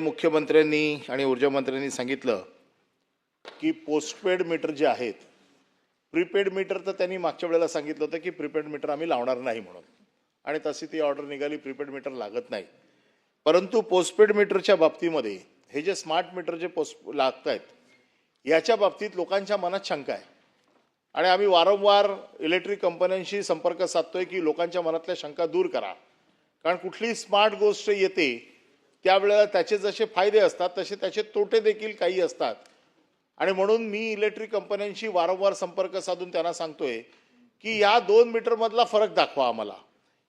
मुख्यमंत्र्यांनी आणि ऊर्जा मंत्र्यांनी सांगितलं की पोस्टपेड मीटर जे आहेत, प्रीपेड मीटर तर त्यांनी मागच्या वेळेला सांगितलं होतं की प्रीपेड मीटर आम्ही लावणार नाही म्हणून, आणि तशी ती ऑर्डर निघाली, प्रीपेड मीटर लागत नाही. परंतु पोस्टपेड मीटरच्या बाबतीमध्ये हे जे स्मार्ट मीटर जे लागत आहेत याच्या बाबतीत लोकांच्या मनात शंका आहे, आणि आम्ही वारंवार इलेक्ट्रिक कंपन्यांशी संपर्क साधतोय की लोकांच्या मनातल्या शंका दूर करा. कारण कुठली स्मार्ट गोष्ट येते त्यावेळेला त्याचे जसे फायदे असतात तसे त्याचे तोटे देखील काही असतात. आणि म्हणून मी इलेक्ट्रिक कंपन्यांशी वारंवार संपर्क साधून त्यांना सांगतोय की या 2 मीटरमधला फरक दाखवा आम्हाला,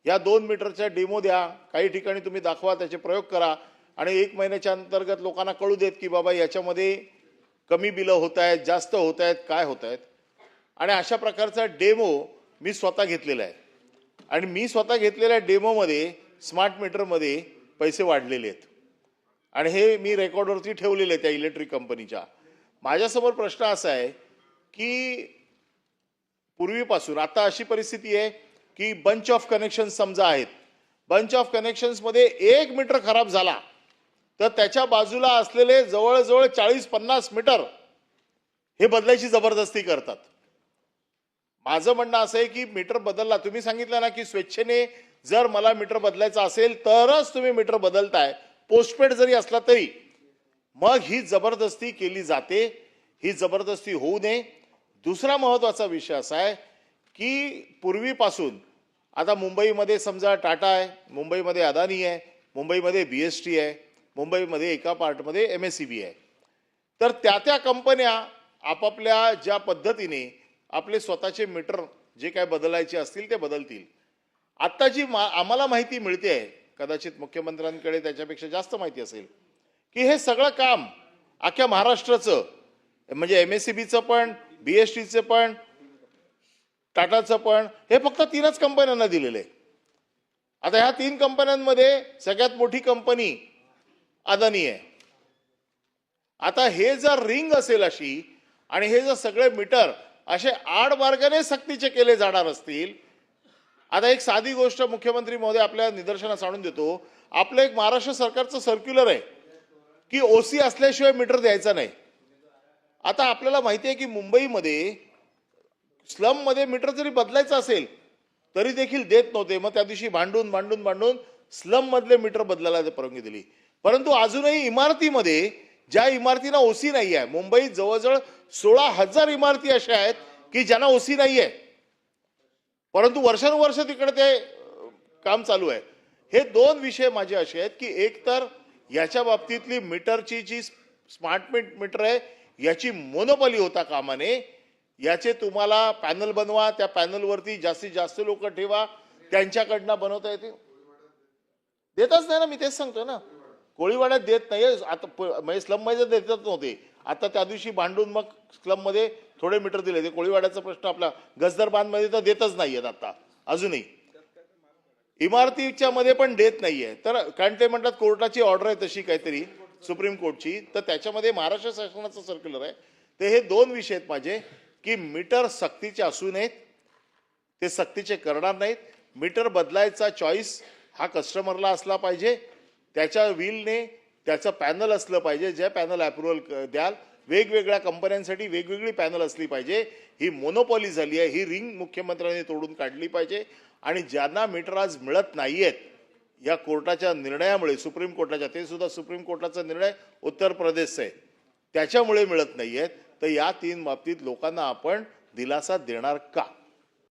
या 2 मीटरच्या डेमो द्या, काही ठिकाणी तुम्ही दाखवा, त्याचे प्रयोग करा, आणि 1 महिन्याच्या अंतर्गत लोकांना कळू देत की बाबा याच्यामध्ये कमी बिलं होत आहेत, जास्त होत आहेत, काय होत आहेत. आणि अशा प्रकारचा डेमो मी स्वतः घेतलेला आहे, आणि मी स्वतः घेतलेल्या डेमोमध्ये स्मार्ट मीटरमध्ये पैसे वाढलेले आहेत, आणि हे मी रेकॉर्डवरती ठेवलेले आहे त्या इलेक्ट्रिक कंपनीच्या. माझ्यासमोर प्रश्न असा आहे की पूर्वीपासून आता अशी परिस्थिती आहे की बंच ऑफ कनेक्शन समजा आहेत, बंच ऑफ कनेक्शन्समध्ये 1 मीटर खराब झाला तर त्याच्या बाजूला असलेले जवळजवळ 40-50 मीटर हे बदलायची जबरदस्ती करतात. माझं म्हणणं असं आहे की मीटर बदलला, तुम्ही सांगितलं ना की स्वेच्छेने जर मला मीटर बदलायचा असेल तरच तुम्ही मीटर बदलताय, पोस्टपेड जरी असला तरी, मग ही जबरदस्ती केली जाते, ही जबरदस्ती होऊ नये. दुसरा महत्त्वाचा विषय असा आहे की पूर्वीपासून आता मुंबईमध्ये समजा टाटा आहे, मुंबईमध्ये अदानी आहे, मुंबईमध्ये BST आहे, मुंबईमध्ये एका पार्टमध्ये MSEB आहे. तर त्या कंपन्या आपापल्या ज्या पद्धतीने आपले स्वतःचे मीटर जे काय बदलायचे असतील ते बदलतील. आत्ता जी आम्हाला माहिती मिळते आहे, कदाचित मुख्यमंत्र्यांकडे त्याच्यापेक्षा जास्त माहिती असेल, की हे सगळं काम अख्ख्या महाराष्ट्राचं, म्हणजे MSEBचं पण, BSTचं पण, टाटाचं पण, हे फक्त 3च कंपन्यांना दिलेलं आहे. आता ह्या 3 कंपन्यांमध्ये सगळ्यात मोठी कंपनी अदानी आहे. आता हे जर रिंग असेल अशी, आणि हे जर सगळे मीटर असे आडमार्गाने सक्तीचे केले जाणार असतील, आता एक साधी गोष्ट मुख्यमंत्री महोदय आपल्या निदर्शनास आणून देतो. आपलं एक महाराष्ट्र सरकारचं सर्क्युलर आहे की OC असल्याशिवाय मीटर द्यायचा नाही. आता आपल्याला माहिती आहे की मुंबईमध्ये स्लममध्ये मीटर जरी बदलायचं असेल तरी देखील देत नव्हते. मग त्या दिवशी भांडून स्लम मधले मीटर बदलायला परवानगी दिली. परंतु अजूनही इमारतीमध्ये, ज्या इमारतींना OC नाही आहे, मुंबईत जवळजवळ 16,000 इमारती अशा आहेत की ज्यांना OC नाही आहे, परंतु वर्षानुवर्ष तिकडे ते काम चालू आहे. हे 2 विषय माझे असे आहेत की एक तर याच्या बाबतीतली मीटरची जी स्मार्ट मीटर आहे याची मोनोपॉली होता कामा नये. याचे तुम्हाला पॅनल बनवा, त्या पॅनलवरती जास्तीत जास्त लोक ठेवा, त्यांच्याकडनं बनवता येते. देतच नाही ना, मी तेच सांगतो ना, कोळीवाड्यात देत नाही. आता म्हणजे स्लममध्ये देतच नव्हते, आता त्या दिवशी भांडून मग स्लममध्ये थोडे मीटर दिले. ते कोळीवाड्याचा प्रश्न आपला गजदर बांधमध्ये तर देतच नाहीयेत आता अजूनही, इमारतीच्या मध्ये पण देत नाहीये. तर कारण ते म्हणतात कोर्टाची ऑर्डर आहे तशी काहीतरी सुप्रीम कोर्टची, तर त्याच्यामध्ये महाराष्ट्र शासनाचं सर्क्युलर आहे. ते हे 2 विषय आहेत माझे की मीटर सक्तीचे असू नयेत, ते सक्तीचे करणार नाहीत. मीटर बदलायचा चॉईस हा कस्टमरला असला पाहिजे, त्याच्या व्हीलने त्याचं पॅनल असलं पाहिजे, जे पॅनल अप्रुव्हल द्याल. वेगवेगळ्या कंपन्यांसाठी वेगवेगळी पॅनल असली पाहिजे. ही मोनोपॉली झाली आहे, ही रिंग मुख्यमंत्र्यांनी तोडून काढली पाहिजे. आणि ज्यांना मीटर आज मिळत नाहीयेत या कोर्टाच्या निर्णयामुळे, सुप्रीम कोर्टाच्या, ते सुद्धा सुप्रीम कोर्टाचा निर्णय उत्तर प्रदेशचा आहे, त्याच्यामुळे मिळत नाहीयेत, तर या 3 बाबतीत लोकांना आपण दिलासा देणार का?